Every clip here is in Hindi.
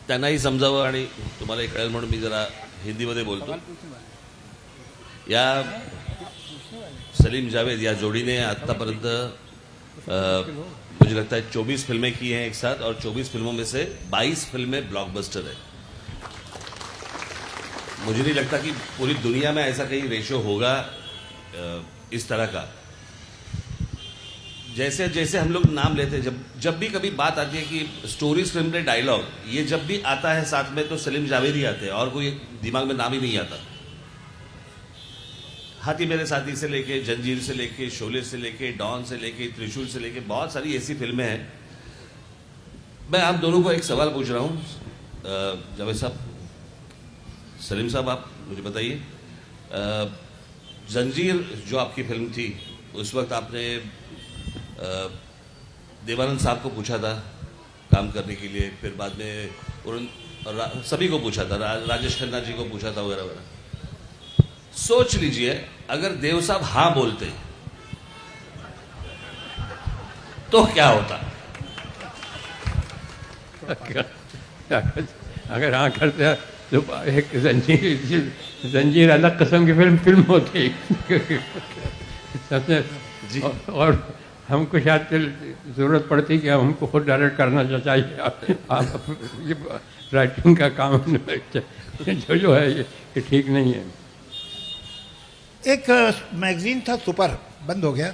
त्यांनाही समजावं आणि तुम्हालाही कळेल म्हणून मी जरा हिंदीमध्ये बोलतो. या सलीम जावेद या जोड़ी ने आतापर्यंत मुझे लगता है 24 फिल्में की हैं एक साथ, और 24 फिल्मों में से 22 फिल्में ब्लॉकबस्टर है. मुझे नहीं लगता कि पूरी दुनिया में ऐसा कहीं रेशो होगा इस तरह का. जैसे जैसे हम लोग नाम लेते हैं, जब भी कभी बात आती है कि स्टोरी, स्क्रीन प्ले, डायलॉग, ये जब भी आता है साथ में तो सलीम जावेद ही आते हैं और कोई दिमाग में नाम ही नहीं आता. हाथी मेरे साथी से लेके, जंजीर से लेके, शोले से लेके, डॉन से लेके, त्रिशूल से लेके, बहुत सारी ऐसी फिल्में हैं. मैं आप दोनों को एक सवाल पूछ रहा हूं. जावेद साहब, सलीम साहब, आप मुझे बताइए, जंजीर जो आपकी फिल्म थी उस वक्त आपने देवानंद साहब को पूछा था काम करने के लिए, फिर बाद में सभी को पूछा था, राजेश खन्ना जी को पूछा था वगैरह वगैरह. सोच लीजिए अगर देव साहब हाँ बोलते तो क्या होता. अगर हाँ करते तो एक जंजीर अलग किस्म की फिल्म होती सबसे जी. और हमको शायद ज़रूरत पड़ती कि हमको खुद डायरेक्ट करना चाहिए. आप ये राइटिंग का काम जो है ये ठीक नहीं है. एक मैगजीन था सुपर, बंद हो गया.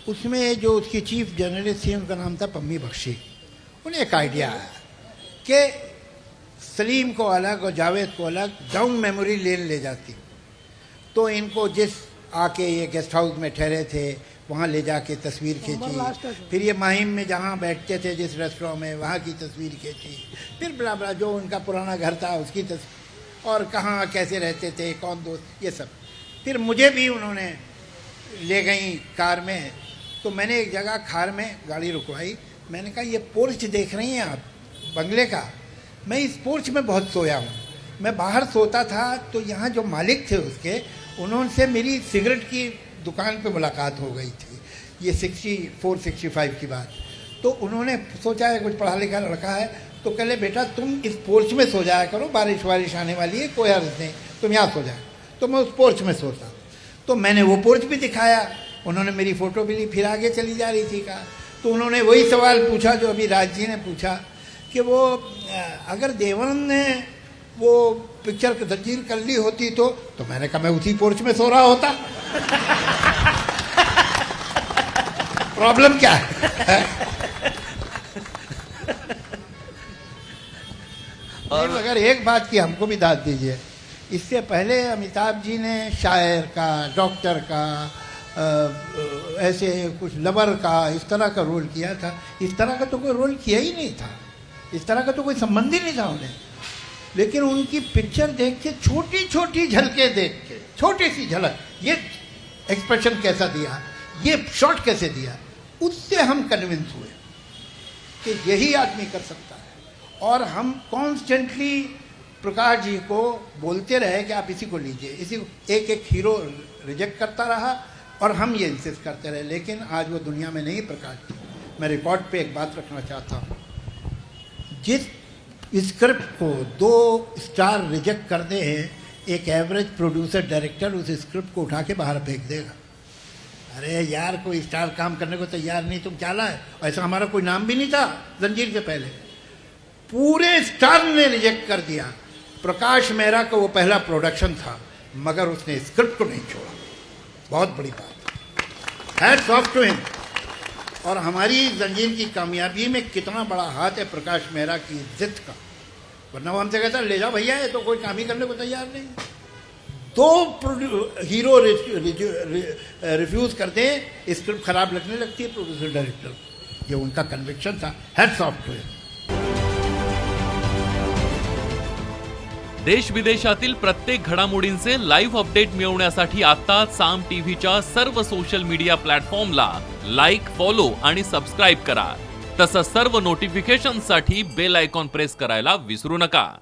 उसमें जो उसकी चीफ जर्नलिस्ट थी उनका नाम था पम्मी बख्शी. उन्हें एक आइडिया आया कि सलीम को अलग और जावेद को अलग डाउन मेमोरी लेन ले जाती, तो इनको जिस आके ये गेस्ट हाउस में ठहरे थे वहाँ ले जाके तस्वीर खींची, फिर ये माहिम में जहाँ बैठते थे जिस रेस्टोरेंट में वहाँ की तस्वीर खींची, फिर बड़ा बड़ा जो उनका पुराना घर था उसकी तस्वीर, और कहाँ कैसे रहते थे, कौन दोस्त, ये सब. फिर मुझे भी उन्होंने ले गई कार में, तो मैंने एक जगह खार में गाड़ी रुकवाई. मैंने कहा ये पोर्च देख रही हैं आप बंगले का, मैं इस पोर्च में बहुत सोया हूँ. मैं बाहर सोता था तो यहाँ जो मालिक थे उसके, उन्होंने मेरी सिगरेट की दुकान पे मुलाकात हो गई थी. ये 64-65 की बात. तो उन्होंने सोचा है कुछ पढ़ा लिखा लड़का है, तो कहले बेटा तुम इस पोर्च में सो जाया करो, बारिश आने वाली है, कोई हर्ज नहीं, तुम यहाँ सो जाए. तो मैं उस पोर्च में सोता. तो मैंने वो पोर्च भी दिखाया, उन्होंने मेरी फ़ोटो भी ली. फिर आगे चली जा रही थी कहा, तो उन्होंने वही सवाल पूछा जो अभी राज जी ने पूछा कि वो अगर देवानंद ने वो पिक्चर जंजीर कर ली होती तो मैंने कहा मैं उसी पोर्च में सो रहा होता. प्रॉब्लम क्या है? और अगर एक बात की हमको भी दाद दीजिए, इससे पहले अमिताभ जी ने शायर का, डॉक्टर का, ऐसे कुछ लवर का, इस तरह का रोल किया था. इस तरह का तो कोई रोल किया ही नहीं था, इस तरह का तो कोई संबंध ही नहीं था उन्हें. लेकिन उनकी पिक्चर देख के, छोटी छोटी झलकें देख के, छोटी सी झलक, ये एक्सप्रेशन कैसा दिया, ये शॉट कैसे दिया, उससे हम कन्विंस हुए कि यही आदमी कर सकता है. और हम कॉन्स्टेंटली प्रकाश जी को बोलते रहे कि आप इसी को लीजिए, इसी को. एक एक हीरो रिजेक्ट करता रहा और हम ये इंसिस्ट करते रहे, लेकिन आज वो दुनिया में नहीं प्रकाश जी. मैं रिकॉर्ड पे एक बात रखना चाहता हूँ, जिस स्क्रिप्ट को 2 स्टार रिजेक्ट कर दे हैं, एक एवरेज प्रोड्यूसर डायरेक्टर उस स्क्रिप्ट को उठा के बाहर फेंक देगा. अरे यार कोई स्टार काम करने को तैयार नहीं, तुम क्या लाए. ऐसा हमारा कोई नाम भी नहीं था जंजीर से पहले. पूरे स्टार ने रिजेक्ट कर दिया. प्रकाश मेहरा का वो पहला प्रोडक्शन था, मगर उसने स्क्रिप्ट को नहीं छोड़ा. बहुत बड़ी बात, हैट्स ऑफ टू हिम. और हमारी जंजीर की कामयाबी में कितना बड़ा हाथ है प्रकाश मेहरा की इज्जत का. वरना वो हमसे कहता ले जाओ भैया, ये तो कोई काम ही करने को तैयार नहीं. 2 हीरो रिफ्यूज कर दें, स्क्रिप्ट खराब लगने लगती है प्रोड्यूसर डायरेक्टर. ये उनका कन्विक्शन था. Hats off to him. देश विदेशातील प्रत्येक घडामोडींचे लाईव्ह अपडेट मिळवण्यासाठी आता साम टीव्हीच्या सर्व सोशल मीडिया प्लॅटफॉर्मला लाईक, फॉलो आणि सबस्क्राईब करा. तसंच सर्व नोटिफिकेशनसाठी बेल आयकॉन प्रेस करायला विसरू नका.